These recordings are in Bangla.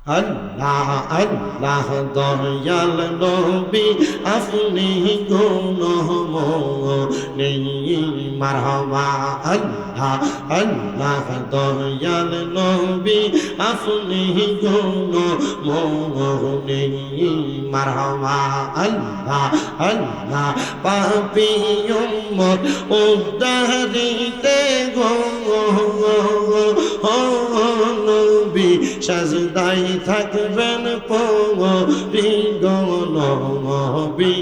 আল্লাহ আল্লাহ দয়াল নবী আপনি গুণময়ী মারহাবা আল্লাহ আল্লাহ দয়াল নবী আপনি গুণময়ী মারহাবা আল্লাহ আল্লাহ পাপী উম্মত উদ্ধারিতে গো নবী সাজদাই থাকবেন পরি নবী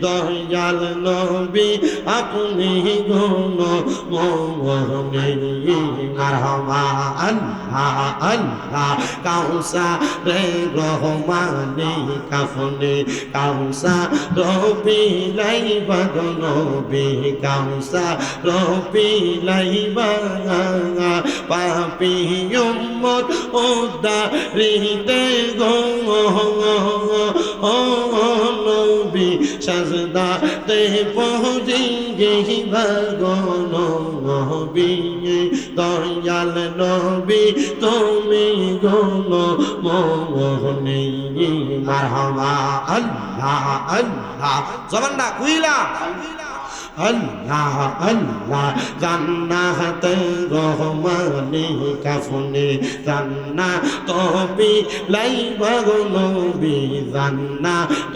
দয়াল নবী আপনি গুণময়ী মারহাবা আল্লাহ আল্লাহ কাউসারে রহমানি কাফনে কাউসারে লাইবা নবী কাউসারে লাইবা পাপী উম্মত উদ্ধারিতে গো নবী সাজদাতে পৌঁছিবা গো নবী দয়াল নবী তুমি গুণময়ী মারহাবা আল্লাহ আল্লাহ জবানটা কুইলা আল্লাহ আল্লাহ জান্নাতে রহমানি কাফনে জান্নাত লাইবা গো নবী জান্নাত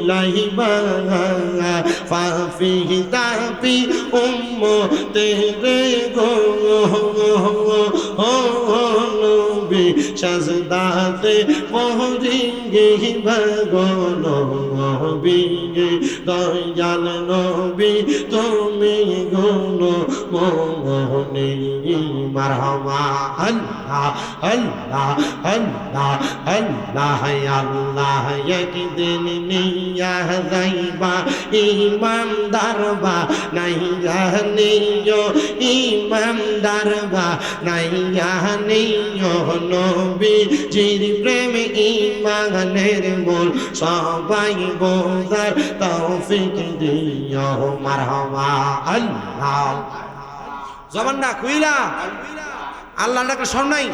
লাইবা ফাফি তাপি উম্মতে রে গো নবী সাজদাতে পৌঁছিবা গো নবী দয়াল নবী তুমি গুণময়ী মারহাবা আল্লাহ আল্লাহ আল্লাহ আল্লাহ আল্লাহ একদিন নিয়া যাইবা ইমানদার বা নাই জানিও ইমানদার বা নাই জানিও নবীজির প্রেম ইমানের মূল সবাই বোঝার তৌফিক দিও মারহাবা আল্লাহ জবানটা কুইলা আল্লাহ ডাকে শোন নাই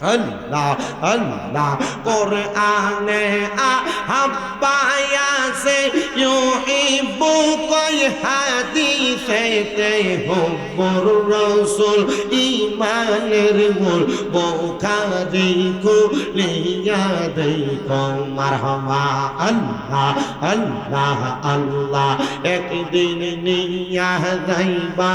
আল্লাহ আল্লাহ কোরআনে আহাবায়াসে ইউহিব্বু কই হাদিসেতে হুব্বুর রাসূল ঈমানের মূল বুখারী খুলিয়া দেখো মারহাবা আল্লাহ আল্লাহ আল্লাহ একদিন নিয়া যাইবা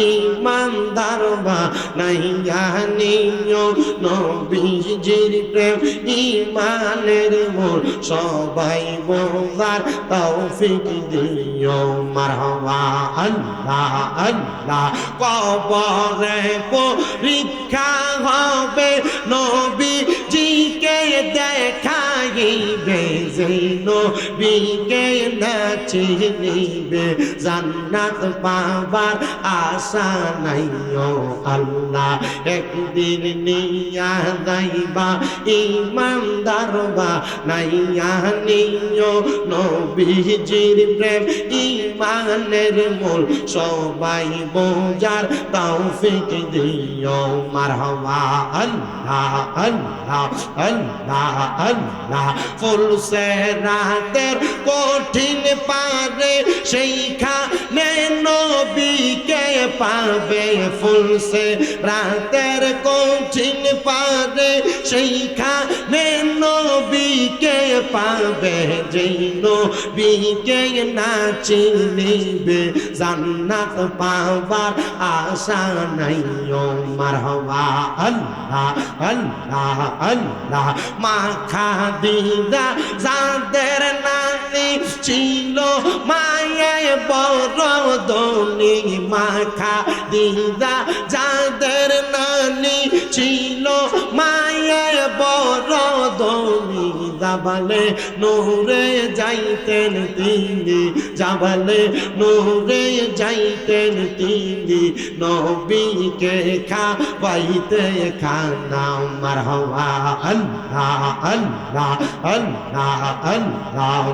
ঈমানদার বা নাই জানিও নবীজির প্রেম ইমানের মূল সবাই বোঝার তৌফিক দিও মারহাবা আল্লাহ আল্লাহ কবরে পরীক্ষা হবে নবীজিকে দেখাইবে যে নবীকে না চিনিবে জান্নাত পাবার আশা নাই ও আল্লাহ একদিন নিয়া যাইবা ইমানদার বা নাইয়া নিও নবীজির প্রেম ইমানের মূল সবাই বোঝার তৌফিক দিও মারহাবা আল্লাহ আল্লাহ আল্লাহ আল্লাহ ফুলসে রাতের কঠিন পারে সেইখানে নবীকে পাবে ফুলসে রাতের কঠিন পারে সেইখানে নবীকে পাবে যেই নবীকে না চিনিবে জান্নাত পাবার আশা নাই ও মারহাবা আল্লাহ আল্লাহ আল্লাহ মা খাদিজা যাদের নানি ছিল মায়ে বড় ধনী মা খাদিজা যাদের নানি ছিল মায়ে বড় ধনী জাবালে নূরে যাইতেন তিনি জাবালে নূরে যাইতেন তিনি নবীকে খাওয়াইতে খানা মারহাবা আল্লাহ আল্লাহ আল্লাহ আল্লাহ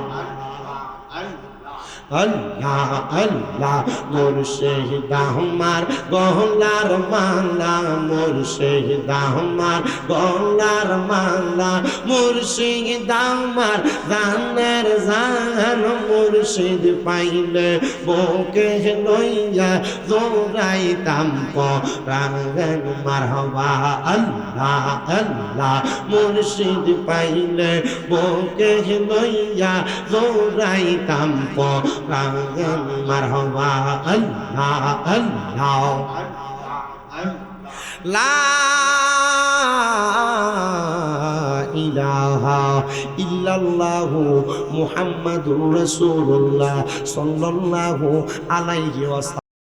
আল্লাহ আল্লাহ মুর্শিদ আমার গলার মালা মুর্শিদ আমার গলার মালা মুর্শিদ আমার জানের জান মুর্শিদ পাইলে বুকে লইয়া দৌড়াইতাম পরাণ মারহাবা আল্লাহ আল্লাহ মুর্শিদ পাইলে বুকে লইয়া দৌড়াইতাম পরাণ মারহাবা আল্লাহ আল্লাহ লা ইলাহা ইল্লাল্লাহু মুহাম্মাদুর রাসূলুল্লাহ সাল্লাল্লাহু আলাইহি ওয়াসাল্লাম।